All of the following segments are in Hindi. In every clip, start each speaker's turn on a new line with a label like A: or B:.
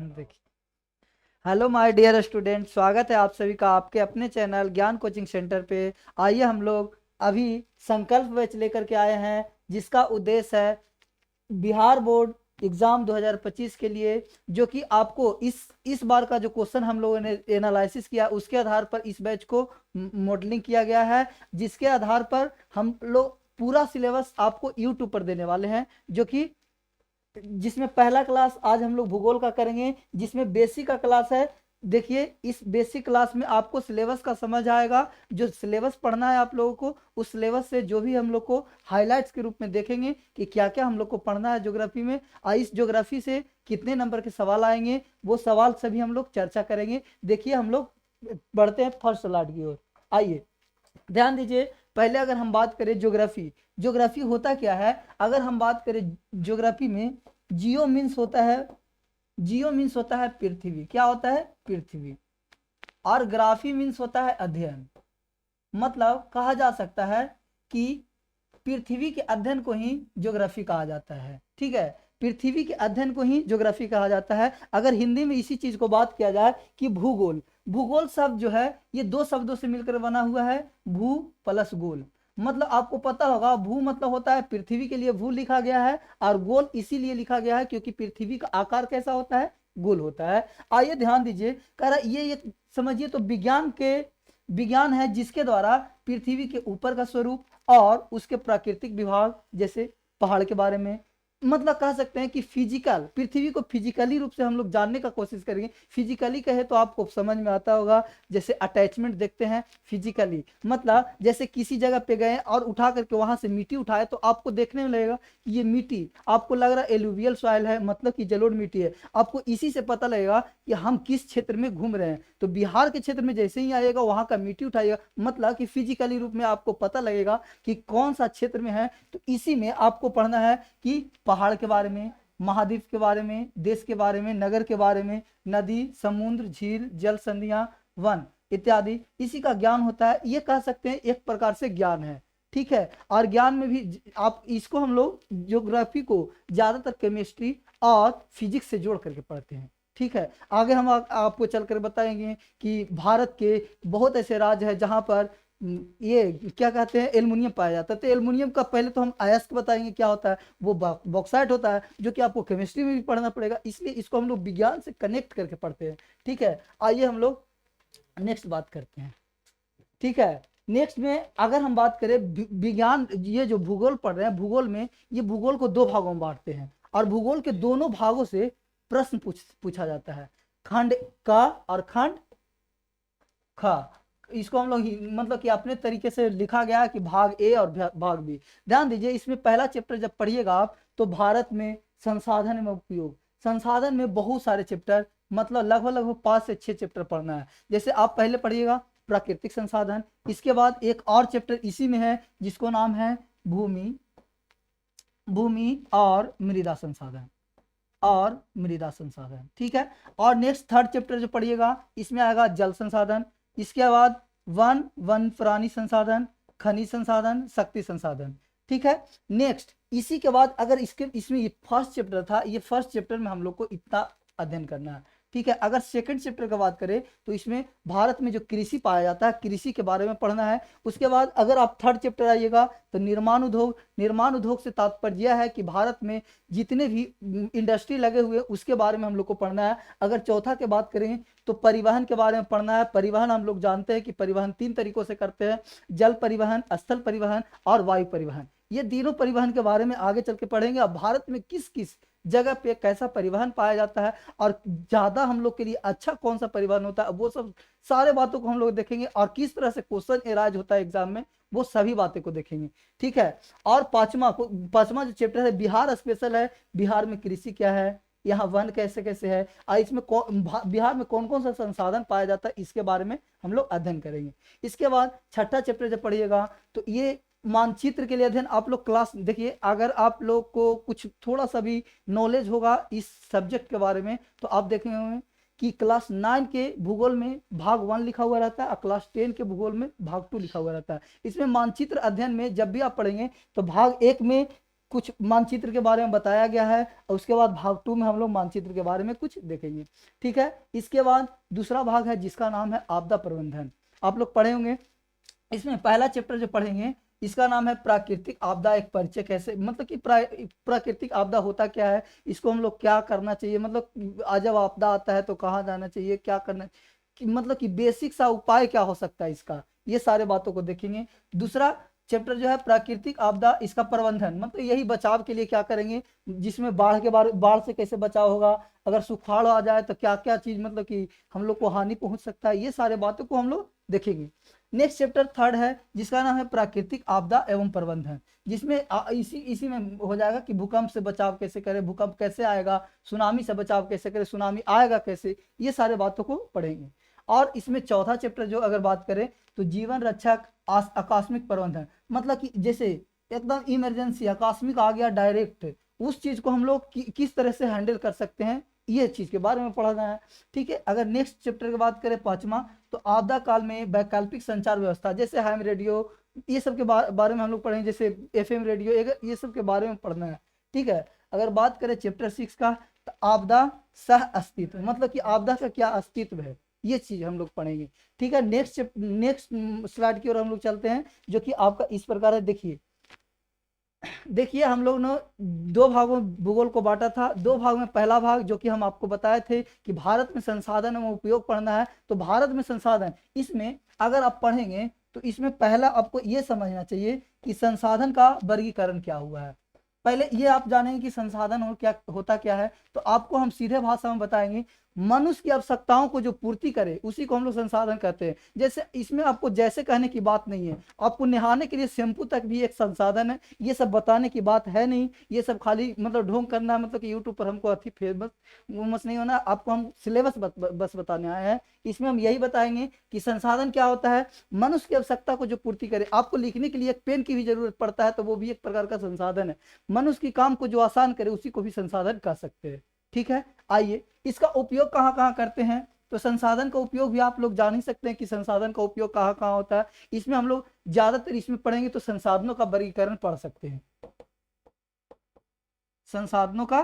A: देखिए, हेलो माय डियर स्टूडेंट, स्वागत है आप सभी का आपके अपने चैनल ज्ञान कोचिंग सेंटर पे। आइए हम लोग अभी संकल्प बैच लेकर के आए हैं, जिसका उद्देश्य है बिहार बोर्ड एग्जाम 2025 के लिए, जो कि आपको इस बार का जो क्वेश्चन हम लोगों ने एनालिसिस किया उसके आधार पर इस बैच को मॉडलिंग किया गया है, जिसके आधार पर हम लोग पूरा सिलेबस आपको यूट्यूब पर देने वाले हैं। जो कि जिसमें पहला क्लास आज हम लोग भूगोल का करेंगे, जिसमें बेसिक का क्लास है। देखिए, इस बेसिक क्लास में आपको सिलेबस का समझ आएगा। जो सिलेबस पढ़ना है आप लोगों को, उस सिलेबस से जो भी हम लोग को हाइलाइट्स के रूप में देखेंगे कि क्या क्या हम लोग को पढ़ना है ज्योग्राफी में, और इस ज्योग्राफी से कितने नंबर के सवाल आएंगे, वो सवाल सभी हम लोग चर्चा करेंगे। देखिए, हम लोग बढ़ते हैं फर्स्ट स्लाइड की ओर। आइए ध्यान दीजिए। पहले अगर हम बात करें ज्योग्राफी, ज्योग्राफी होता क्या है। अगर हम बात करें ज्योग्राफी में, जियो मीन्स होता है, जियो मीन्स होता है पृथ्वी। क्या होता है? पृथ्वी। और ग्राफी मीन्स होता है अध्ययन। मतलब कहा जा सकता है कि पृथ्वी के अध्ययन को ही ज्योग्राफी कहा जाता है। ठीक है, पृथ्वी के अध्ययन को ही ज्योग्राफी कहा जाता है। अगर हिंदी में इसी चीज को बात किया जाए कि भूगोल, भूगोल शब्द जो है ये दो शब्दों से मिलकर बना हुआ है, भू प्लस गोल। मतलब आपको पता होगा, भू मतलब होता है पृथ्वी के लिए भू लिखा गया है, और गोल इसीलिए लिखा गया है क्योंकि पृथ्वी का आकार कैसा होता है? गोल होता है। आइए ध्यान दीजिए, कह रहा ये एक समझिए तो विज्ञान है जिसके द्वारा पृथ्वी के ऊपर का स्वरूप और उसके प्राकृतिक विभाग, जैसे पहाड़ के बारे में, मतलब कह सकते हैं कि फिजिकल, पृथ्वी को फिजिकली रूप से हम लोग जानने का कोशिश करेंगे। फिजिकली कहे तो आपको समझ में आता होगा, जैसे अटैचमेंट देखते हैं फिजिकली, मतलब जैसे किसी जगह पे गए और उठा करके वहां से मिट्टी उठाए तो आपको देखने में लगेगा कि ये मिट्टी, आपको लग रहा है एलुवियल सॉइल है, मतलब कि जलोढ़ मिट्टी है। आपको इसी से पता लगेगा कि हम किस क्षेत्र में घूम रहे हैं। तो बिहार के क्षेत्र में जैसे ही आएगा वहां का मिट्टी उठाइएगा, मतलब कि फिजिकली रूप में आपको पता लगेगा कि कौन सा क्षेत्र में है। तो इसी में आपको पढ़ना है कि पहाड़ के बारे में, महाद्वीप के बारे में, देश के बारे में, नगर के बारे में, नदी, समुद्र, झील, जल संधियां, वन इत्यादि, इसी का ज्ञान होता है। ये कह सकते हैं एक प्रकार से ज्ञान है। ठीक है, और ज्ञान में भी आप इसको, हम लोग ज्योग्राफी को ज्यादातर केमिस्ट्री और फिजिक्स से जोड़ करके पढ़ते हैं। ठीक है, आगे हम आपको चलकर बताएंगे कि भारत के बहुत ऐसे राज्य है जहां पर ये क्या कहते हैं, एल्युमिनियम पाया जाता है। तो एल्युमिनियम का पहले तो हम अयस्क बताएंगे क्या होता है। वो बॉक्साइट होता है, जो कि आपको केमिस्ट्री में भी पढ़ना पड़ेगा, इसलिए इसको हम लोग विज्ञान से कनेक्ट करके पढ़ते हैं। ठीक है, आइए हम लोग नेक्स्ट बात करते हैं। ठीक है, नेक्स्ट में अगर हम बात करें विज्ञान, ये जो भूगोल पढ़ रहे हैं, भूगोल में ये भूगोल को दो भागों में बांटते हैं, और भूगोल के दोनों भागों से प्रश्न पूछा जाता है, खंड का और खंड खा। इसको हम लोग मतलब कि अपने तरीके से लिखा गया है कि भाग ए और भाग बी। ध्यान दीजिए, इसमें पहला चैप्टर जब पढ़िएगा आप, तो भारत में संसाधन में उपयोग, संसाधन में बहुत सारे चैप्टर, मतलब लगभग लगभग 5 से 6 चैप्टर पढ़ना है। जैसे आप पहले पढ़िएगा प्राकृतिक संसाधन, इसके बाद एक और चैप्टर इसी में है जिसको नाम है भूमि, भूमि और मृदा संसाधन, और मृदा संसाधन। ठीक है, और नेक्स्ट थर्ड चैप्टर जो पढ़िएगा इसमें आएगा जल संसाधन, इसके बाद वन प्राणी संसाधन, खनिज संसाधन, शक्ति संसाधन। ठीक है, नेक्स्ट इसी के बाद अगर इसमें ये फर्स्ट चैप्टर था, ये फर्स्ट चैप्टर में हम लोग को इतना अध्ययन करना है। ठीक है, अगर सेकंड चैप्टर की बात करें तो इसमें भारत में जो कृषि पाया जाता है, कृषि के बारे में पढ़ना है। उसके बाद अगर आप थर्ड चैप्टर आइएगा तो निर्माण उद्योग, निर्माण उद्योग से तात्पर्य है कि भारत में जितने भी इंडस्ट्री लगे हुए उसके बारे में हम लोग को पढ़ना है। अगर चौथा के बात करें तो परिवहन के बारे में पढ़ना है। परिवहन हम लोग जानते हैं कि परिवहन 3 तरीकों से करते हैं, जल परिवहन, स्थल परिवहन और वायु परिवहन। ये तीनों परिवहन के बारे में आगे चल के पढ़ेंगे। अब भारत में किस किस जगह पे कैसा परिवहन पाया जाता है और ज्यादा हम लोग के लिए अच्छा कौन सा परिवहन होता है, वो सब सारे बातों को हम लोग देखेंगे, और किस तरह से क्वेश्चन एराइज होता है एग्जाम में, वो सभी बातें को देखेंगे। ठीक है, और पांचवा जो चैप्टर है बिहार स्पेशल है। बिहार में कृषि क्या है, यहाँ वन कैसे कैसे है, और इसमें बिहार में कौन कौन सा संसाधन पाया जाता है, इसके बारे में हम लोग अध्ययन करेंगे। इसके बाद छठा चैप्टर जब पढ़िएगा तो ये मानचित्र के लिए अध्ययन। आप लोग क्लास देखिए, अगर आप लोग को कुछ थोड़ा सा भी नॉलेज होगा इस सब्जेक्ट के बारे में तो आप देखेंगे होंगे कि क्लास 9 के भूगोल में भाग 1 लिखा हुआ रहता है, और क्लास 10 के भूगोल में भाग 2 लिखा हुआ रहता है। इसमें मानचित्र अध्ययन में जब भी आप पढ़ेंगे तो भाग 1 में कुछ मानचित्र के बारे में बताया गया है, और उसके बाद भाग 2 में हम लोग मानचित्र के बारे में कुछ देखेंगे। ठीक है, इसके बाद दूसरा भाग है जिसका नाम है आपदा प्रबंधन। आप लोग पढ़े होंगे, इसमें पहला चैप्टर जो पढ़ेंगे इसका नाम है प्राकृतिक आपदा एक परिचय। कैसे, मतलब कि प्राकृतिक आपदा होता क्या है, इसको हम लोग क्या करना चाहिए, मतलब जब आपदा आता है तो कहाँ जाना चाहिए, क्या करना कि मतलब कि बेसिक सा उपाय क्या हो सकता है इसका, ये सारे बातों को देखेंगे। दूसरा चैप्टर जो है प्राकृतिक आपदा इसका प्रबंधन, मतलब यही बचाव के लिए क्या करेंगे, जिसमें बाढ़ से कैसे बचाव होगा, अगर सुखाड़ आ जाए तो क्या क्या चीज मतलब कि हम लोग को हानि पहुंच सकता है, ये सारे बातों को हम लोग देखेंगे। नेक्स्ट चैप्टर थर्ड है जिसका नाम है प्राकृतिक आपदा एवं प्रबंधन, जिसमें इसी में हो जाएगा कि भूकंप से बचाव कैसे करें, भूकंप कैसे आएगा, सुनामी से बचाव कैसे करें, सुनामी आएगा कैसे, ये सारे बातों को पढ़ेंगे। और इसमें चौथा चैप्टर जो अगर बात करें तो जीवन रक्षक आकस्मिक प्रबंधन, मतलब कि जैसे एकदम इमरजेंसी आकस्मिक आ गया डायरेक्ट, उस चीज को हम लोग किस तरह से हैंडल कर सकते हैं, ये चीज के बारे में पढ़ना है। ठीक है, अगर नेक्स्ट चैप्टर की बात करें पांचवा, तो आपदा काल में वैकल्पिक संचार व्यवस्था, जैसे हैम रेडियो, ये सब के बारे में हम लोग पढ़ेंगे, जैसे एफएम रेडियो, ये सब के बारे में पढ़ना है। ठीक है, अगर बात करें चैप्टर 6 का, तो आपदा सह अस्तित्व, मतलब कि आपदा का क्या अस्तित्व है, ये चीज हम लोग पढ़ेंगे। ठीक है, नेक्स्ट स्लाइड की ओर हम लोग चलते हैं, जो कि आपका इस प्रकार है। देखिए हम लोग ने दो भागों भूगोल को बांटा था, दो भाग में पहला भाग जो कि हम आपको बताए थे कि भारत में संसाधन एवं उपयोग पढ़ना है, तो भारत में संसाधन, इसमें अगर आप पढ़ेंगे तो इसमें पहला आपको ये समझना चाहिए कि संसाधन का वर्गीकरण क्या हुआ है। पहले ये आप जानेंगे कि संसाधन हो क्या होता क्या है, तो आपको हम सीधे भाषा में बताएंगे, मनुष्य की आवश्यकताओं को जो पूर्ति करे उसी को हम लोग संसाधन कहते हैं। जैसे इसमें आपको जैसे कहने की बात नहीं है, आपको नहाने के लिए शैम्पू तक भी एक संसाधन है, ये सब बताने की बात है नहीं, ये सब खाली मतलब ढोंग करना, मतलब कि यूट्यूब पर हमको अति फेमस नहीं होना, आपको हम सिलेबस बस बताने आए हैं। इसमें हम यही बताएंगे कि संसाधन क्या होता है, मनुष्य की आवश्यकता को जो पूर्ति करे, आपको लिखने के लिए एक पेन की भी जरूरत पड़ता है तो वो भी एक प्रकार का संसाधन है, मनुष्य की काम को जो आसान करे उसी को भी संसाधन कह सकते हैं। ठीक है, आइए इसका उपयोग कहाँ कहाँ करते हैं, तो संसाधन का उपयोग भी आप लोग जान ही सकते हैं कि संसाधन का उपयोग कहाँ कहाँ होता है। इसमें हम लोग ज्यादातर इसमें पढ़ेंगे तो संसाधनों का वर्गीकरण पढ़ सकते हैं, संसाधनों का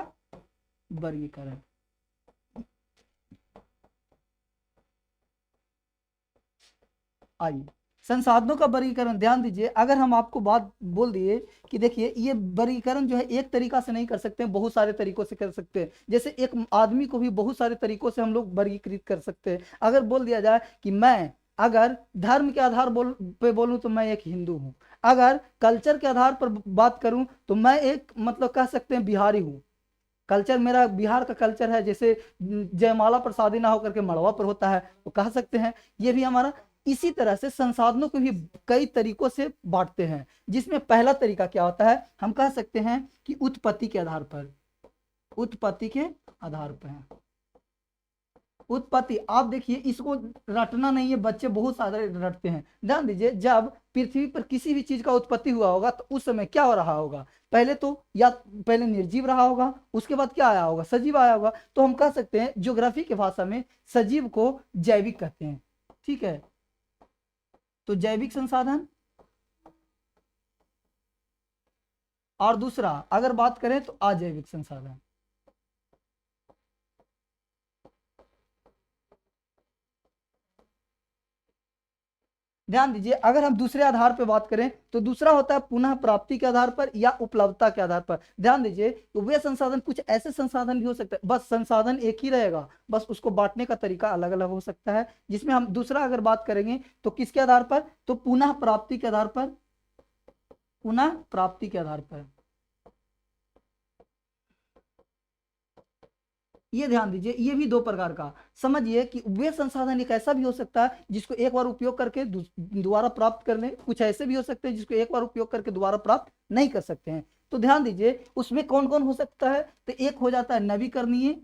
A: वर्गीकरण। आइए संसाधनों का वर्गीकरण ध्यान दीजिए, अगर हम आपको बात बोल दिए कि देखिए ये वर्गीकरण जो है एक तरीका से नहीं कर सकते हैं, बहुत सारे तरीकों से कर सकते हैं। जैसे एक आदमी को भी बहुत सारे तरीकों से हम लोग वर्गीकृत कर सकते हैं। अगर बोल दिया जाए कि मैं अगर धर्म के आधार पे बोलूं तो मैं एक हिंदू हूं, अगर कल्चर के आधार पर बात करूं तो मैं एक मतलब कह सकते हैं बिहारी हूं, कल्चर मेरा बिहार का कल्चर है, जैसे जयमाला पर शादी ना होकर के मड़वा पर होता है तो कह सकते हैं ये भी हमारा। इसी तरह से संसाधनों को भी कई तरीकों से बांटते हैं, जिसमें पहला तरीका क्या होता है, हम कह सकते हैं कि उत्पत्ति के आधार पर, उत्पत्ति के आधार पर उत्पत्ति। आप देखिए इसको रटना नहीं है, बच्चे बहुत सारे रटते हैं। ध्यान दीजिए, जब पृथ्वी पर किसी भी चीज का उत्पत्ति हुआ होगा तो उस समय क्या हो रहा होगा, पहले तो या पहले निर्जीव रहा होगा, उसके बाद क्या आया होगा, सजीव आया होगा। तो हम कह सकते हैं ज्योग्राफी की भाषा में सजीव को जैविक कहते हैं। ठीक है, तो जैविक संसाधन, और दूसरा अगर बात करें तो अजैविक संसाधन। ध्यान दीजिए, अगर हम दूसरे आधार पर बात करें तो दूसरा होता है पुनः प्राप्ति के आधार पर या उपलब्धता के आधार पर। ध्यान दीजिए, तो वे संसाधन, कुछ ऐसे संसाधन भी हो सकते हैं, बस संसाधन एक ही रहेगा, बस उसको बांटने का तरीका अलग अलग हो सकता है। जिसमें हम दूसरा अगर बात करेंगे तो किसके आधार पर, तो पुनः प्राप्ति के आधार पर, पुनः प्राप्ति के आधार पर। ये ध्यान दीजिए, ये भी दो प्रकार का समझिए कि वे संसाधन एक ऐसा भी हो सकता है जिसको एक बार उपयोग करके दोबारा प्राप्त कर लें, कुछ ऐसे भी हो सकते हैं जिसको एक बार उपयोग करके दोबारा प्राप्त नहीं कर सकते हैं। तो ध्यान दीजिए उसमें कौन कौन हो सकता है, तो एक हो जाता है नवीकरणीय,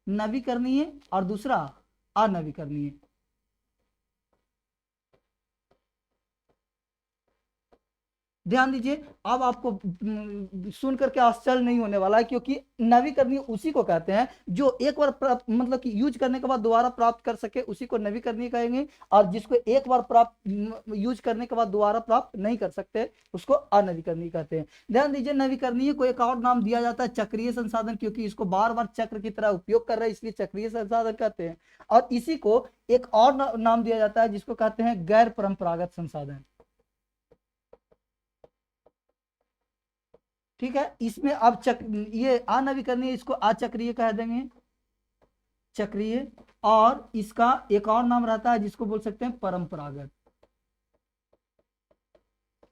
A: नवीकरणीय, और दूसरा अनवीकरणीय। ध्यान दीजिए, अब आपको सुन करके आश्चर्य नहीं होने वाला है, क्योंकि नवीकरणीय उसी को कहते हैं जो एक बार मतलब कि यूज करने के बाद दोबारा प्राप्त कर सके, उसी को नवीकरणीय कहेंगे। और जिसको एक बार प्राप्त यूज करने के बाद दोबारा प्राप्त नहीं कर सकते, उसको अनवीकरणीय कहते हैं। ध्यान दीजिए, नवीकरणीय को एक और नाम दिया जाता है चक्रीय संसाधन, क्योंकि इसको बार बार चक्र की तरह उपयोग कर रहे हैं, इसलिए चक्रीय संसाधन कहते हैं। और इसी को एक और नाम दिया जाता है जिसको कहते हैं गैर परंपरागत संसाधन। ठीक है, इसमें अब ये अनवीकरणीय, इसको अचक्रीय कह देंगे, चक्रीय। और इसका एक और नाम रहता है जिसको बोल सकते हैं परंपरागत।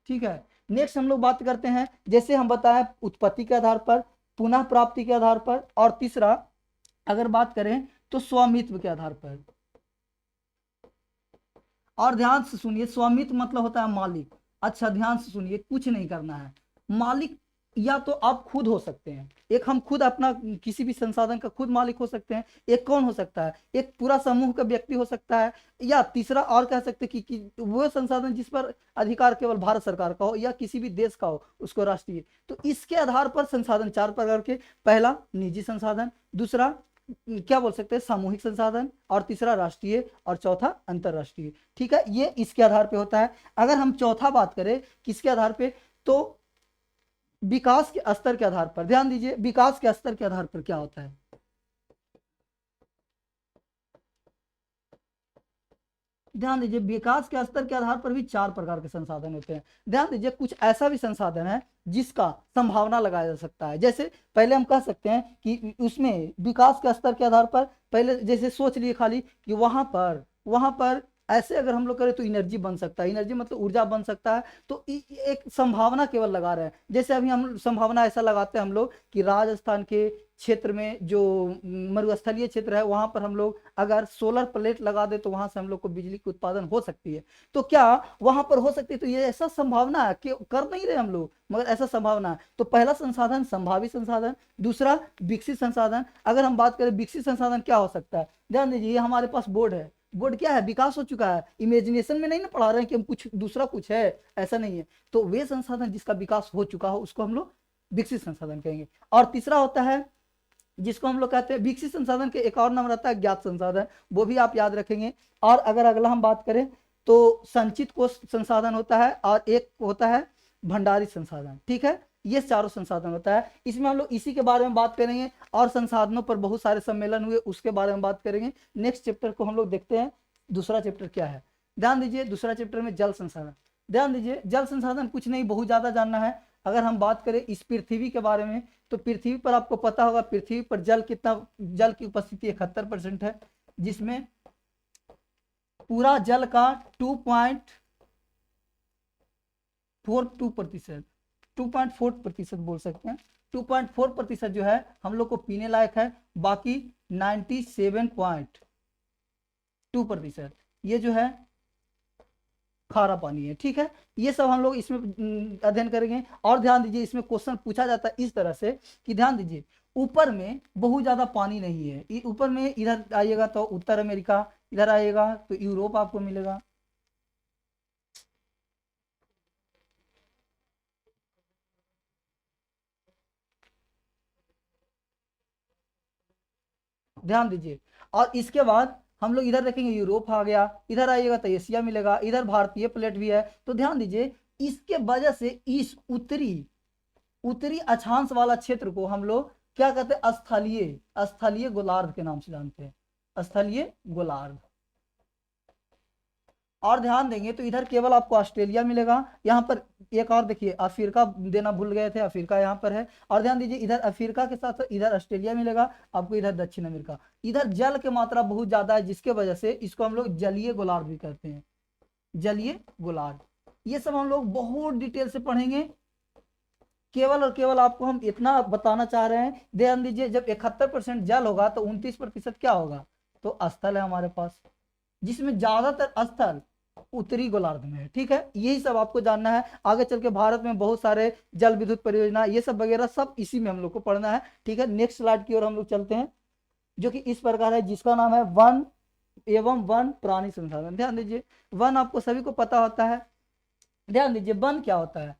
A: ठीक है, नेक्स्ट हम लोग बात करते हैं, जैसे हम बताएं उत्पत्ति के आधार पर, पुनः प्राप्ति के आधार पर, और तीसरा अगर बात करें तो स्वामित्व के आधार पर। और ध्यान से सुनिए, स्वामित्व मतलब होता है मालिक। अच्छा ध्यान से सुनिए, कुछ नहीं करना है। मालिक या तो आप खुद हो सकते हैं, एक हम खुद अपना किसी भी संसाधन का खुद मालिक हो सकते हैं। एक कौन हो सकता है, एक पूरा समूह का व्यक्ति हो सकता है। या तीसरा और कह सकते हैं कि वो संसाधन जिस पर अधिकार केवल भारत सरकार का हो या किसी भी देश का हो, उसको राष्ट्रीय। तो इसके आधार पर संसाधन चार प्रकार के, पहला निजी संसाधन, दूसरा क्या बोल सकते हैं सामूहिक संसाधन, और तीसरा राष्ट्रीय, और चौथा अंतरराष्ट्रीय। ठीक है, ये इसके आधार पे होता है। अगर हम चौथा बात करें किसके आधार पे, तो विकास के स्तर के आधार पर। ध्यान दीजिए, विकास के स्तर के आधार पर क्या होता है, ध्यान दीजिए, विकास के स्तर के आधार पर भी चार प्रकार के संसाधन होते हैं। ध्यान दीजिए, कुछ ऐसा भी संसाधन है जिसका संभावना लगाया जा सकता है। जैसे पहले हम कह सकते हैं कि उसमें विकास के स्तर के आधार पर, पहले जैसे सोच लिए खाली कि वहां पर ऐसे अगर हम लोग करें तो एनर्जी बन सकता है, एनर्जी मतलब ऊर्जा बन सकता है। तो एक संभावना केवल लगा रहे हैं। जैसे अभी हम संभावना ऐसा लगाते हैं हम लोग कि राजस्थान के क्षेत्र में जो मरुस्थलीय क्षेत्र है, वहां पर हम लोग अगर सोलर प्लेट लगा दे तो वहां से हम लोग को बिजली की उत्पादन हो सकती है। तो क्या वहां पर हो सकती है, तो ये ऐसा संभावना है कि कर नहीं रहे हम लोग, मगर ऐसा संभावना है। तो पहला संसाधन संभावित संसाधन, दूसरा विकसित संसाधन। अगर हम बात करें विकसित संसाधन क्या हो सकता है, ध्यान दीजिए, ये हमारे पास बोर्ड है, बोर्ड क्या है, विकास हो चुका है। इमेजिनेशन में नहीं ना पढ़ा रहे हैं कि हम कुछ दूसरा कुछ है, ऐसा नहीं है। तो वे संसाधन जिसका विकास हो चुका हो उसको हम लोग विकसित संसाधन कहेंगे। और तीसरा होता है जिसको हम लोग कहते हैं विकसित संसाधन के एक और नाम रहता है ज्ञात संसाधन, वो भी आप याद रखेंगे। और अगर अगला हम बात करें तो संचित कोष संसाधन होता है, और एक होता है भंडारित संसाधन। ठीक है, ये चारों संसाधन होता है। इसमें हम लोग इसी के बारे में बात करेंगे, और संसाधनों पर बहुत सारे सम्मेलन हुए उसके बारे में बात करेंगे। नेक्स्ट चैप्टर को हम लोग देखते हैं, दूसरा चैप्टर क्या है। ध्यान दीजिए, दूसरा चैप्टर में जल संसाधन। ध्यान दीजिए, जल संसाधन कुछ नहीं, बहुत ज्यादा जानना है। अगर हम बात करें इस पृथ्वी के बारे में, तो पृथ्वी पर आपको पता होगा पृथ्वी पर जल कितना, जल की उपस्थिति 71% है, जिसमें पूरा जल का 2.42%, 2.4% बोल सकते हैं, 2.4% जो है हम लोग को पीने लायक है। बाकी 97.2% ये जो है खारा पानी है। ठीक है, ये सब हम लोग इसमें अध्ययन करेंगे। और ध्यान दीजिए, इसमें क्वेश्चन पूछा जाता है इस तरह से कि ध्यान दीजिए, ऊपर में बहुत ज्यादा पानी नहीं है, ऊपर में इधर आइएगा तो उत्तर अमेरिका, इधर आइएगा तो यूरोप आपको मिलेगा। ध्यान दीजिए, और इसके बाद हम लोग इधर देखेंगे यूरोप आ गया, इधर आइएगा तो एशिया मिलेगा, इधर भारतीय प्लेट भी है। तो ध्यान दीजिए, इसके वजह से इस उत्तरी उत्तरी अक्षांश वाला क्षेत्र को हम लोग क्या कहते हैं, स्थलीय स्थलीय गोलार्ध के नाम से जानते हैं, स्थलीय गोलार्ध। और ध्यान देंगे तो इधर केवल आपको ऑस्ट्रेलिया मिलेगा। यहाँ पर एक और देखिए, अफ्रीका देना भूल गए थे, अफ्रीका यहाँ पर है। और ध्यान दीजिए, इधर अफ्रीका के साथ इधर ऑस्ट्रेलिया मिलेगा आपको, इधर दक्षिण अमेरिका। इधर जल की मात्रा बहुत ज्यादा है, जिसके वजह से इसको हम लोग जलीय गोलार्ध भी कहते हैं, जलीय गोलार्ध। ये सब हम लोग बहुत डिटेल से पढ़ेंगे। केवल और केवल आपको हम इतना बताना चाह रहे हैं। ध्यान दीजिए, जब 71% जल होगा तो 29% क्या होगा, तो स्थल है हमारे पास, जिसमें ज्यादातर स्थल उत्तरी गोलार्ध में है। ठीक है, यही सब आपको जानना है। आगे चल के भारत में बहुत सारे जल विद्युत परियोजना, ये सब वगैरह सब इसी में हम लोग को पढ़ना है। ठीक है, नेक्स्ट स्लाइड की ओर हम लोग चलते हैं, जो कि इस प्रकार है, जिसका नाम है वन एवं वन प्राणी संसाधन। ध्यान दीजिए, वन आपको सभी को पता होता है। ध्यान दीजिए, वन क्या होता है,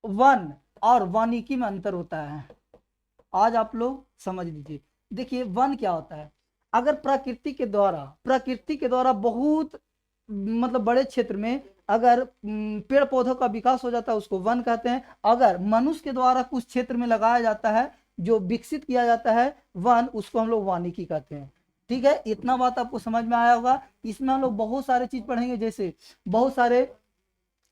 A: वन और वानिकी में अंतर होता है, आज आप लोग समझ लीजिए। देखिए वन क्या होता है, अगर प्रकृति के द्वारा बहुत मतलब बड़े क्षेत्र में अगर पेड़ पौधों का विकास हो जाता है उसको वन कहते हैं। अगर मनुष्य के द्वारा कुछ क्षेत्र में लगाया जाता है, जो विकसित किया जाता है वन, उसको हम लोग वानिकी कहते हैं। ठीक है, इतना बात आपको समझ में आया होगा। इसमें हम लोग बहुत सारे चीज पढ़ेंगे, जैसे बहुत सारे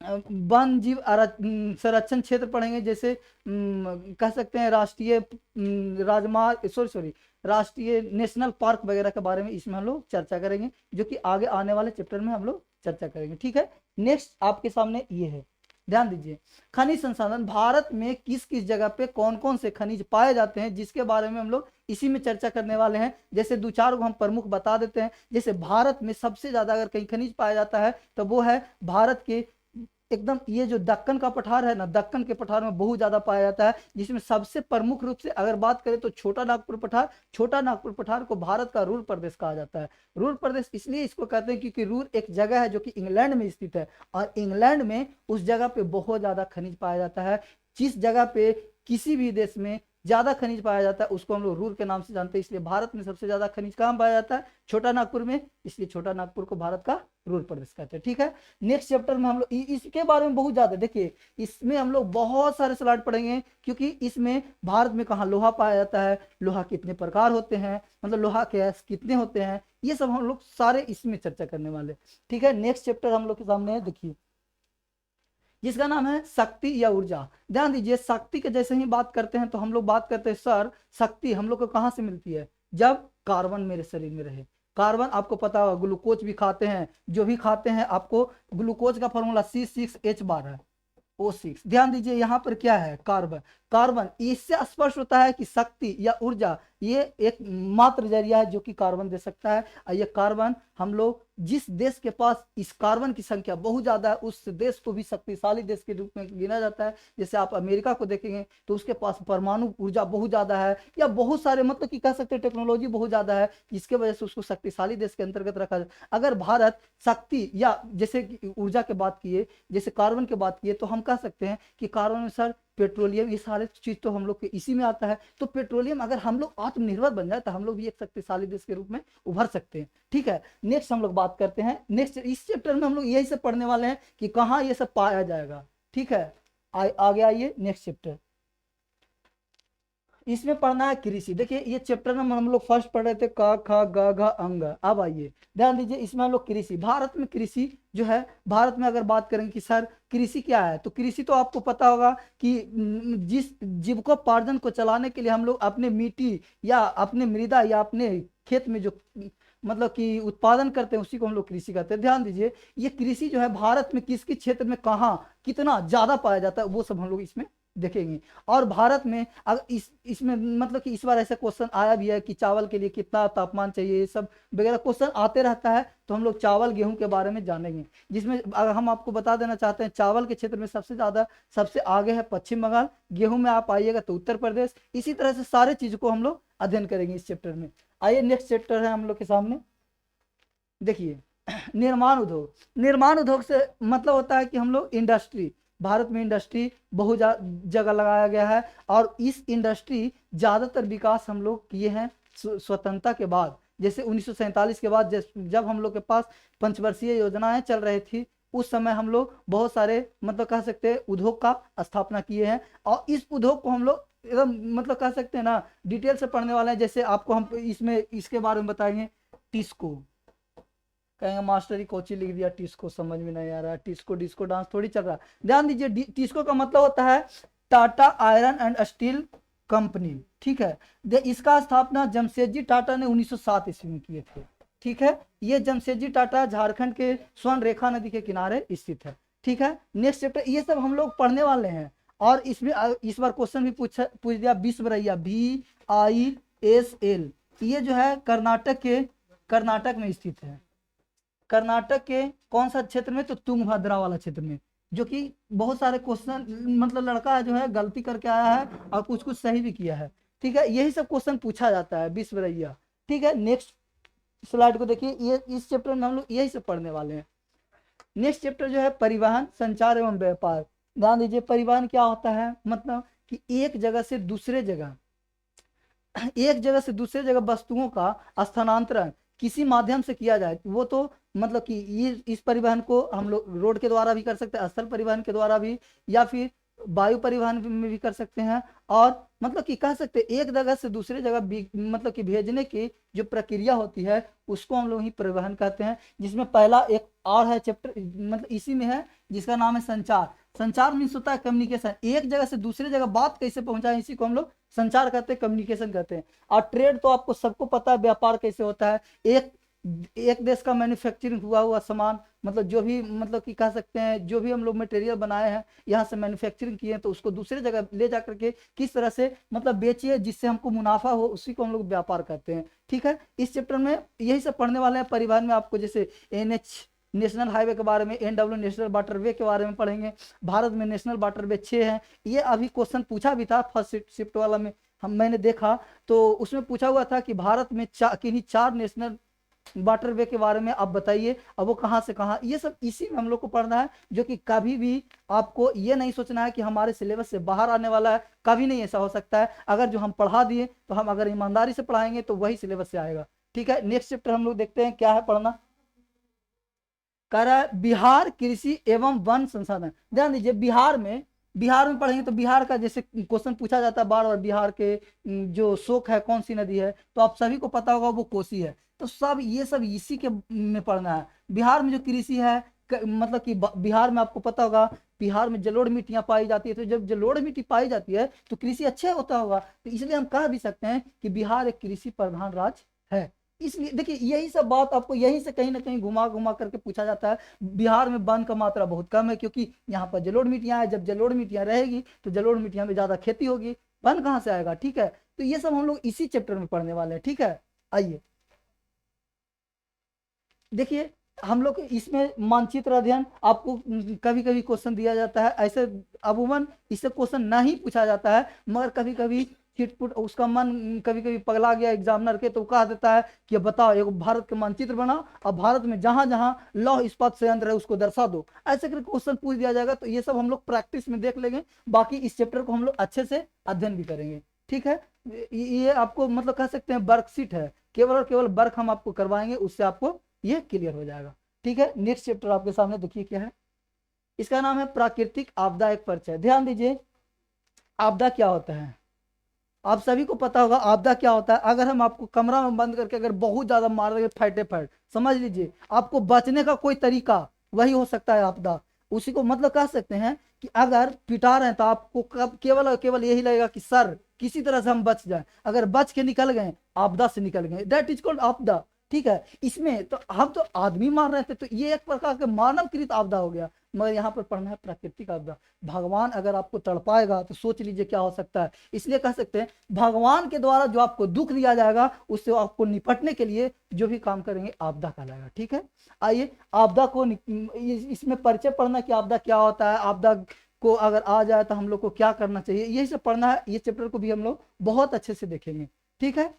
A: वन जीव संरक्षण क्षेत्र पढ़ेंगे, जैसे कह सकते हैं राष्ट्रीय राजमार्ग, सॉरी राष्ट्रीय नेशनल पार्क वगैरह के बारे में इसमें हम लोग चर्चा करेंगे, जो कि आगे आने वाले चैप्टर में हम लोग चर्चा करेंगे। ठीक है, नेक्स्ट आपके सामने ये है, ध्यान दीजिए। खनिज संसाधन, भारत में किस किस जगह पे कौन कौन से खनिज पाए जाते हैं, जिसके बारे में हम लोग इसी में चर्चा करने वाले हैं। जैसे दो चार को हम प्रमुख बता देते हैं। जैसे भारत में सबसे ज्यादा अगर कहीं खनिज पाया जाता है तो वो है भारत के एकदम ये जो दक्कन का पठार है ना, दक्कन के पठार में बहुत ज्यादा पाया जाता है, जिसमें सबसे प्रमुख रूप से अगर बात करें तो छोटा नागपुर पठार। छोटा नागपुर पठार को भारत का रूर प्रदेश कहा जाता है। रूर प्रदेश इसलिए इसको कहते हैं क्योंकि रूर एक जगह है जो कि इंग्लैंड में स्थित है, और इंग्लैंड में उस जगह पे बहुत ज्यादा खनिज पाया जाता है। जिस जगह पे किसी भी देश में ज्यादा खनिज पाया जाता है उसको हम लोग रूर के नाम से जानते हैं। इसलिए भारत में सबसे ज्यादा खनिज कहाँ पाया जाता है, छोटा नागपुर में, इसलिए छोटा नागपुर को भारत का रूर प्रदेश कहते हैं। ठीक है, नेक्स्ट चैप्टर में हम लोग इसके बारे में बहुत ज्यादा, देखिए इसमें हम लोग बहुत सारे स्लाइड पढ़ेंगे, क्योंकि इसमें भारत में कहाँ लोहा पाया जाता है, लोहा कितने प्रकार होते हैं, मतलब लोहा के कितने होते हैं, ये सब हम लोग सारे इसमें चर्चा करने वाले। ठीक है, नेक्स्ट चैप्टर हम लोग के सामने है, देखिए जिसका नाम है शक्ति या ऊर्जा। ध्यान दीजिए, शक्ति के जैसे ही बात करते हैं तो हम लोग बात करते हैं सर शक्ति हम लोग को कहाँ से मिलती है, जब कार्बन मेरे शरीर में रहे। कार्बन आपको पता होगा, ग्लूकोज भी खाते हैं, जो भी खाते हैं आपको ग्लूकोज का फॉर्मूला C6H12 है, O6। ध्यान दीजिए यहाँ पर क्या है, कार्बन। कार्बन, इससे स्पष्ट होता है कि शक्ति या ऊर्जा ये एक मात्र जरिया है जो कि कार्बन दे सकता है। और ये कार्बन हम लोग जिस देश के पास इस कार्बन की संख्या बहुत ज्यादा है उस देश को भी शक्तिशाली देश के रूप में गिना जाता है। जैसे आप अमेरिका को देखेंगे तो उसके पास परमाणु ऊर्जा बहुत ज्यादा है, या बहुत सारे मतलब कि कह सकते हैं टेक्नोलॉजी बहुत ज्यादा है, जिसके वजह से उसको शक्तिशाली देश के अंतर्गत रखा जाए। अगर भारत शक्ति या जैसे ऊर्जा की बात किए, जैसे कार्बन की बात किए, तो हम कह सकते हैं कि कार्बन में सर पेट्रोलियम, ये सारे चीज तो हम लोग के इसी में आता है। तो पेट्रोलियम अगर हम लोग आत्मनिर्भर बन जाए तो हम लोग भी एक शक्तिशाली देश के रूप में उभर सकते हैं। ठीक है, नेक्स्ट हम लोग बात करते हैं, नेक्स्ट इस चैप्टर में हम लोग यही सब पढ़ने वाले हैं कि कहाँ ये सब पाया जाएगा। ठीक है, आगे आइए नेक्स्ट चैप्टर, इसमें पढ़ना है कृषि। देखिए ये चैप्टर में हम लोग फर्स्ट पढ़ रहे थे क ख ग घ अंग। अब आइए ध्यान दीजिए, इसमें हम लोग कृषि, भारत में कृषि जो है, भारत में अगर बात करें कि सर कृषि क्या है, तो कृषि तो आपको पता होगा कि जिस जीविकोपार्जन को चलाने के लिए हम लोग अपने मिट्टी या अपने मृदा या अपने खेत में जो मतलब कि उत्पादन करते हैं उसी को हम लोग कृषि कहते हैं। ध्यान दीजिए, ये कृषि जो है भारत में किस किस क्षेत्र में कहाँ कितना ज्यादा पाया जाता है वो सब हम लोग इसमें देखेंगे। और भारत में अगर इसमें मतलब कि इस बार ऐसा क्वेश्चन आया भी है कि चावल के लिए कितना तापमान चाहिए, ये सब वगैरह क्वेश्चन आते रहता है, तो हम लोग चावल गेहूं के बारे में जानेंगे। जिसमें अगर हम आपको बता देना चाहते हैं, चावल के क्षेत्र में सबसे आगे है पश्चिम बंगाल, गेहूं में आप आइएगा तो उत्तर प्रदेश। इसी तरह से सारे चीज को हम लोग अध्ययन करेंगे इस चैप्टर में। आइए नेक्स्ट चैप्टर है हम लोग के सामने, देखिए निर्माण उद्योग। निर्माण उद्योग से मतलब होता है कि हम लोग इंडस्ट्री, भारत में इंडस्ट्री बहुत जगह लगाया गया है, और इस इंडस्ट्री ज्यादातर विकास हम लोग किए हैं स्वतंत्रता के बाद। जैसे 1947 के बाद जब हम लोग के पास पंचवर्षीय योजनाएं चल रही थी, उस समय हम लोग बहुत सारे मतलब कह सकते हैं उद्योग का स्थापना किए हैं, और इस उद्योग को हम लोग एकदम मतलब कह सकते हैं ना डिटेल से पढ़ने वाले हैं। जैसे आपको हम इसमें इसके बारे में बताएंगे, टिस्को, कहेंगे मास्टर ही कोची लिख दिया, टिस्को समझ में नहीं आ रहा है, टिस्को डिस्को डांस थोड़ी चल रहा है। ध्यान दीजिए, टिस्को का मतलब होता है Tata iron and steel company. ठीक है, इसका स्थापना जमशेदजी टाटा ने 1907 ईस्वी में किए थे। ठीक है, ये जमशेदजी टाटा झारखंड के स्वर्ण रेखा नदी के किनारे स्थित है। ठीक है, नेक्स्ट चैप्टर ये सब हम लोग पढ़ने वाले हैं। और इसमें इस बार क्वेश्चन भी पूछ दिया, विश्वरैया VISL, ये जो है कर्नाटक में स्थित है। कर्नाटक के कौन सा क्षेत्र में, तो तुंगभद्रा वाला क्षेत्र में, जो कि बहुत सारे क्वेश्चन मतलब लड़का है जो है गलती करके आया है और कुछ कुछ सही भी किया है। ठीक है, यही सब क्वेश्चन पूछा जाता है विश्वरैया। ठीक है, नेक्स्ट स्लाइड को देखिए, ये इस चैप्टर में हम लोग यही सब पढ़ने वाले हैं। नेक्स्ट चैप्टर जो है परिवहन, संचार एवं व्यापार। ध्यान दीजिए, परिवहन क्या होता है, मतलब कि एक जगह से दूसरे जगह, एक जगह से दूसरे जगह वस्तुओं का स्थानांतरण किसी माध्यम से किया जाए, वो तो मतलब कि ये इस परिवहन को हम लोग रोड के द्वारा भी कर सकते हैं, स्थल परिवहन के द्वारा भी, या फिर वायु परिवहन में भी कर सकते हैं। और मतलब कि कह सकते हैं एक जगह से दूसरे जगह मतलब कि भेजने की जो प्रक्रिया होती है उसको हम लोग ही परिवहन कहते हैं। जिसमें पहला एक और है चैप्टर, मतलब इसी में है, जिसका नाम है संचार। संचार मीन्स होता है कम्युनिकेशन, एक जगह से दूसरे जगह बात कैसे पहुंचाए, इसी को हम लोग संचार कहते हैं, कम्युनिकेशन कहते हैं। और ट्रेड तो आपको सबको पता है, व्यापार कैसे होता है, एक एक देश का मैन्युफैक्चरिंग हुआ हुआ सामान, मतलब जो भी मतलब कि कह सकते हैं जो भी हम लोग मटेरियल बनाए हैं यहाँ से मैन्युफैक्चरिंग किए हैं, तो उसको दूसरे जगह ले जा करके किस तरह से मतलब बेचिए जिससे हमको मुनाफा हो, उसी को हम लोग व्यापार करते हैं। ठीक है, इस चैप्टर में यही सब पढ़ने वाले हैं। परिवहन में आपको जैसे NH नेशनल हाईवे के बारे में, NW नेशनल वाटरवे के बारे में पढ़ेंगे। भारत में नेशनल वाटरवे 6 हैं। ये अभी क्वेश्चन पूछा भी था फर्स्ट शिफ्ट वाला में, मैंने देखा तो उसमें पूछा हुआ था कि भारत में किन्हीं 4 नेशनल वाटरवे के बारे में आप बताइए, अब वो कहाँ से कहाँ, ये सब इसी में हम लोग को पढ़ना है। जो कि कभी भी आपको ये नहीं सोचना है कि हमारे सिलेबस से बाहर आने वाला है, कभी नहीं ऐसा हो सकता है। अगर जो हम पढ़ा दिए तो हम अगर ईमानदारी से पढ़ाएंगे तो वही सिलेबस से आएगा। ठीक है, नेक्स्ट चैप्टर हम लोग देखते हैं क्या है पढ़ना। कह रहा है बिहार कृषि एवं वन संसाधन। ध्यान दीजिए, बिहार में पढ़ेंगे तो बिहार का जैसे क्वेश्चन पूछा जाता है बार बार, बिहार के जो शोक है कौन सी नदी है, तो आप सभी को पता होगा वो कोसी है। तो सब ये सब इसी के में पढ़ना है। बिहार में जो कृषि है मतलब कि बिहार में आपको पता होगा, बिहार में जलोढ़ मिट्टियां पाई जाती है, तो जब जलोढ़ मिट्टी पाई जाती है तो कृषि अच्छा होता होगा, तो इसलिए हम कह भी सकते हैं कि बिहार एक कृषि प्रधान राज्य है। इसलिए देखिए यही सब बात आपको यहीं से कहीं ना कहीं घुमा घुमा करके पूछा जाता है। बिहार में वन का मात्रा बहुत कम है क्योंकि यहाँ पर जलोढ़ मिट्टियां है, जब जलोढ़ मिट्टियां रहेगी तो जलोढ़ मिट्टियां में ज्यादा खेती होगी, वन कहाँ से आएगा। ठीक है, तो ये सब हम लोग इसी चैप्टर में पढ़ने वाले हैं। ठीक है, आइए देखिए, हम लोग इसमें मानचित्र अध्ययन आपको कभी कभी क्वेश्चन दिया जाता है, ऐसे अमूमन इससे क्वेश्चन नहीं पूछा जाता है, मगर कभी कभी छिटपुट उसका मन कभी कभी पगला गया एग्जामिनर के, तो कह देता है कि बताओ एक भारत का मानचित्र बनाओ और भारत में जहां जहां लौह इस्पात संयंत्र है उसको दर्शा दो, ऐसे करके क्वेश्चन पूछ दिया जाएगा। तो ये सब हम लोग प्रैक्टिस में देख लेंगे, बाकी इस चैप्टर को हम लोग अच्छे से अध्ययन भी करेंगे। ठीक है, ये आपको मतलब कह सकते हैं वर्कशीट है, केवल और केवल वर्क हम आपको करवाएंगे, उससे आपको ये क्लियर हो जाएगा। ठीक है, नेक्स्ट चैप्टर आपके सामने देखिए क्या है, इसका नाम है प्राकृतिक आपदा एक परिचय। ध्यान दीजिए, आपदा क्या होता है आप सभी को पता होगा। आपदा क्या होता है, अगर हम आपको कमरा में बंद करके अगर बहुत ज्यादा मार देंगे फैटे फैट, समझ लीजिए आपको बचने का कोई तरीका वही हो सकता है आपदा। उसी को मतलब कह सकते हैं कि अगर पिटा रहे हैं तो आपको केवल और केवल यही लगेगा कि सर किसी तरह से हम बच जाए, अगर बच के निकल गए आपदा से निकल गए, दैट इज कॉल्ड आपदा। ठीक है, इसमें तो हम तो आदमी मार रहे थे तो ये एक प्रकार का मानवकृत आपदा हो गया, मगर यहाँ पर पढ़ना है प्राकृतिक आपदा। भगवान अगर आपको तड़पाएगा तो सोच लीजिए क्या हो सकता है। इसलिए कह सकते हैं भगवान के द्वारा जो आपको दुख दिया जाएगा उससे आपको निपटने के लिए जो भी काम करेंगे आपदा कहलाएगा। ठीक है, आइए आपदा को इसमें परिचय पढ़ना कि आपदा क्या होता है, आपदा को अगर आ जाए तो हम लोग को क्या करना चाहिए, यही सब पढ़ना है। ये चैप्टर को भी हम लोग बहुत अच्छे से देखेंगे। ठीक है,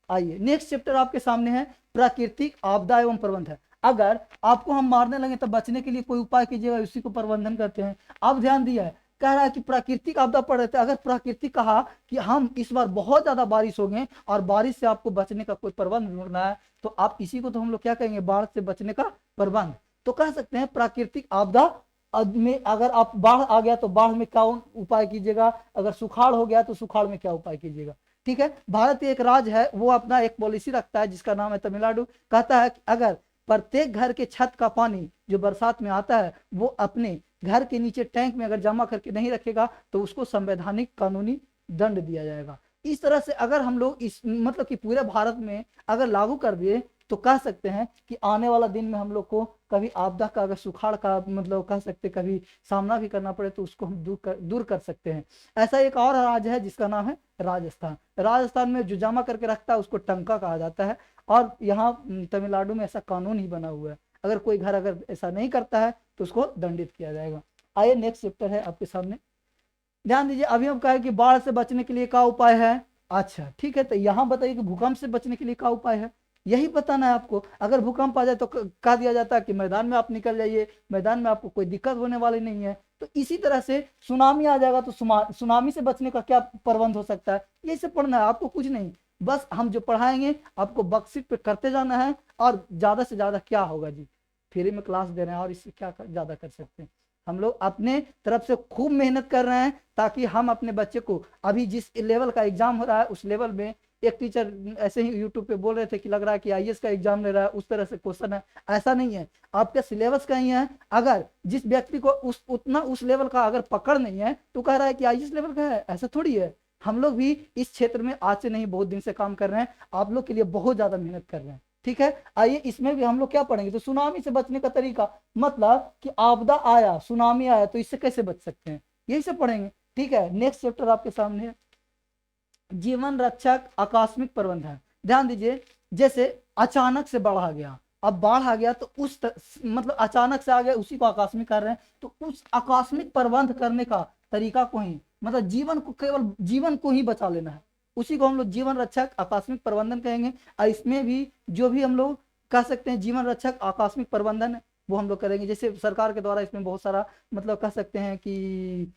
A: आइए नेक्स्ट चैप्टर आपके सामने है प्राकृतिक आपदा एवं प्रबंधन। अगर आपको हम मारने लगे तो बचने के लिए कोई उपाय कीजिएगा, उसी को प्रबंधन करते हैं। अब ध्यान दिया है, कह रहा है कि प्राकृतिक आपदा पड़ रहे थे, अगर प्राकृतिक कहा कि हम इस बार बहुत ज्यादा बारिश हो गए और बारिश से आपको बचने का कोई प्रबंध ढूंढना है, तो आप इसी को तो हम लोग क्या कहेंगे, बाढ़ से बचने का प्रबंध। तो कह सकते हैं प्राकृतिक आपदा में अगर आप बाढ़ आ गया तो बाढ़ में क्या उपाय कीजिएगा, अगर सुखाड़ हो गया तो सुखाड़ में क्या उपाय कीजिएगा। ठीक है, भारत एक राज्य है, वो अपना एक पॉलिसी रखता है जिसका नाम है तमिलनाडु। कहता है कि अगर प्रत्येक घर के छत का पानी जो बरसात में आता है वो अपने घर के नीचे टैंक में अगर जमा करके नहीं रखेगा तो उसको संवैधानिक कानूनी दंड दिया जाएगा। इस तरह से अगर हम लोग इस मतलब कि पूरे भारत में अगर लागू कर दिए तो कह सकते हैं कि आने वाला दिन में हम लोग को कभी आपदा का अगर सुखाड़ का मतलब कह सकते कभी सामना भी करना पड़े तो उसको हम दूर कर सकते हैं। ऐसा एक और राज्य है जिसका नाम है राजस्थान। राजस्थान में जो जमा करके रखता है उसको टंका कहा जाता है, और यहाँ तमिलनाडु में ऐसा कानून ही बना हुआ है, अगर कोई घर अगर ऐसा नहीं करता है तो उसको दंडित किया जाएगा। आइए नेक्स्ट चैप्टर है आपके सामने, ध्यान दीजिए। अभी हम कहे कि बाढ़ से बचने के लिए क्या उपाय है। अच्छा ठीक है, तो यहाँ बताइए कि भूकंप से बचने के लिए क्या उपाय है, यही बताना है आपको। अगर भूकंप आ जाए तो कह दिया जाता है कि मैदान में आप निकल जाइए, मैदान में आपको कोई दिक्कत होने वाली नहीं है। तो इसी तरह से सुनामी आ जाएगा तो सुनामी से बचने का क्या प्रबंध हो सकता है, यही सब पढ़ना है आपको, कुछ नहीं। बस हम जो पढ़ाएंगे आपको वर्कशीट पे करते जाना है, और ज्यादा से ज्यादा क्या होगा जी, फ्री में क्लास दे रहे हैं और इससे क्या ज्यादा कर सकते हैं। हम लोग अपने तरफ से खूब मेहनत कर रहे हैं ताकि हम अपने बच्चे को, अभी जिस लेवल का एग्जाम हो रहा है उस लेवल में, एक टीचर ऐसे ही यूट्यूब पे बोल रहे थे कि लग रहा है कि आईएएस का एग्जाम ले रहा है, उस तरह से क्वेश्चन है। ऐसा नहीं है, आपका सिलेबस का ही है। अगर जिस व्यक्ति को उस लेवल का अगर पकड़ नहीं है तो कह रहा है कि आईएएस लेवल का है, ऐसा थोड़ी है। हम लोग भी इस क्षेत्र में आज से नहीं बहुत दिन से काम कर रहे हैं, आप लोग के लिए बहुत ज्यादा मेहनत कर रहे हैं, ठीक है। आइए इसमें भी हम लोग क्या पढ़ेंगे, तो सुनामी से बचने का तरीका, मतलब कि आपदा आया, सुनामी आया तो इससे कैसे बच सकते हैं, यही सब पढ़ेंगे, ठीक है। नेक्स्ट चैप्टर आपके सामने है, जीवन रक्षक आकस्मिक प्रबंधन। ध्यान दीजिए, जैसे अचानक से बाढ़ आ गया, अब बाढ़ आ गया तो मतलब अचानक से आ गया, उसी को आकस्मिक कर रहे हैं, तो उस आकस्मिक प्रबंध करने का तरीका को ही, मतलब जीवन को, केवल जीवन को ही बचा लेना है, उसी को हम लोग जीवन रक्षक आकस्मिक प्रबंधन कहेंगे। और इसमें भी जो भी हम लोग कह सकते हैं जीवन रक्षक आकस्मिक प्रबंधन, वो हम लोग करेंगे। जैसे सरकार के द्वारा इसमें बहुत सारा मतलब कह सकते हैं कि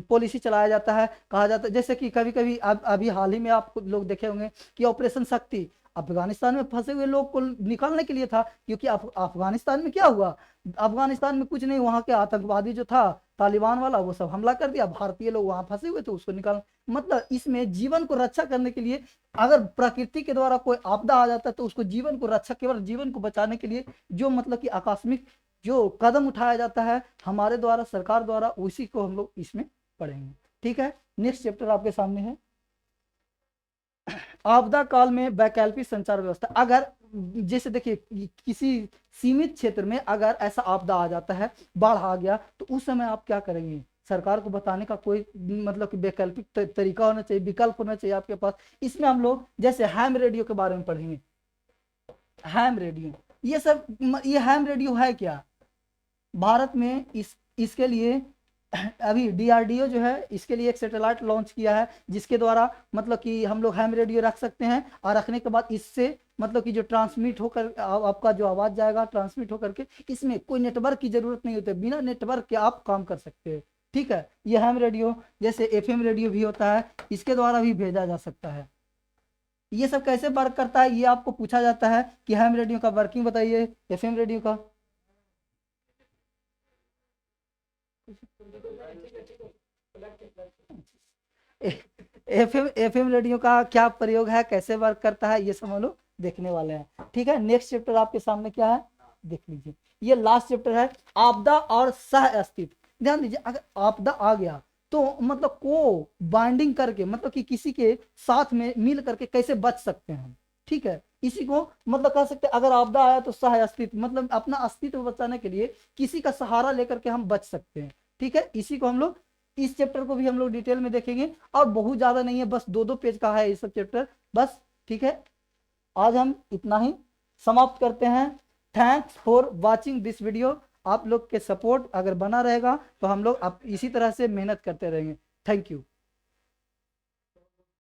A: पॉलिसी चलाया जाता है, कहा जाता है, जैसे कि कभी कभी अभी हाल ही में आप लोग देखे होंगे कि ऑपरेशन शक्ति अफगानिस्तान में फंसे हुए लोग को निकालने के लिए था, क्योंकि अफगानिस्तान में क्या हुआ, अफगानिस्तान में कुछ नहीं, वहां के आतंकवादी जो था तालिबान वाला वो सब हमला कर दिया, भारतीय लोग वहां फंसे हुए थे उसको निकाल, मतलब इसमें जीवन को रक्षा करने के लिए, अगर प्रकृति के द्वारा कोई आपदा आ जाता है तो उसको जीवन को रक्षा, केवल जीवन को बचाने के लिए जो मतलब कि आकस्मिक जो कदम उठाया जाता है हमारे द्वारा, सरकार द्वारा, उसी को हम लोग इसमें पढ़ेंगे, ठीक है। नेक्स्ट चैप्टर आपके सामने है, आपदा काल में वैकल्पिक संचार व्यवस्था। अगर जैसे देखिए किसी सीमित क्षेत्र में अगर ऐसा आपदा आ जाता है, बाढ़ आ गया, तो उस समय आप क्या करेंगे, सरकार को बताने का कोई मतलब कि वैकल्पिक तरीका होना चाहिए, विकल्प होना चाहिए आपके पास। इसमें हम लोग जैसे हैम रेडियो के बारे में पढ़ेंगे। हैम रेडियो, ये सब, ये हैम रेडियो है क्या, भारत में इसके लिए अभी डीआरडीओ जो है इसके लिए एक सैटेलाइट लॉन्च किया है, जिसके द्वारा मतलब कि हम लोग हैम रेडियो रख सकते हैं, और रखने के बाद इससे मतलब कि जो ट्रांसमिट होकर आपका जो आवाज जाएगा ट्रांसमिट होकर के, इसमें कोई नेटवर्क की जरूरत नहीं होती, बिना नेटवर्क के आप काम कर सकते हैं, ठीक है। ये हैम रेडियो, जैसे एफएम रेडियो भी होता है, इसके द्वारा भी भेजा जा सकता है। ये सब कैसे वर्क करता है, ये आपको पूछा जाता है कि हैम रेडियो का वर्किंग बताइए, एफएम रेडियो का। एफएम रेडियो का क्या प्रयोग है, कैसे वर्क करता है, ये सब हम लोग देखने वाले हैं, ठीक है। नेक्स्ट चैप्टर आपके सामने क्या है, देख लीजिए, ये लास्ट चैप्टर है, आपदा और सह अस्तित्व। ध्यान दीजिए, अगर आपदा आ गया तो मतलब को बाइंडिंग करके, मतलब कि किसी के साथ में मिल करके कैसे बच सकते हैं, ठीक है। इसी को मतलब कह सकते हैं, अगर आपदा आया तो सह अस्तित्व, मतलब अपना अस्तित्व बचाने के लिए किसी का सहारा लेकर के हम बच सकते हैं, ठीक है। इसी को हम लोग, इस चैप्टर को भी हम लोग डिटेल में देखेंगे, और बहुत ज्यादा नहीं है, बस 2-2 पेज का है ये सब चैप्टर, बस, ठीक है। आज हम इतना ही समाप्त करते हैं। Thanks for watching this video. आप लोग के सपोर्ट अगर बना रहेगा तो हम लोग इसी तरह से मेहनत करते रहेंगे। Thank you.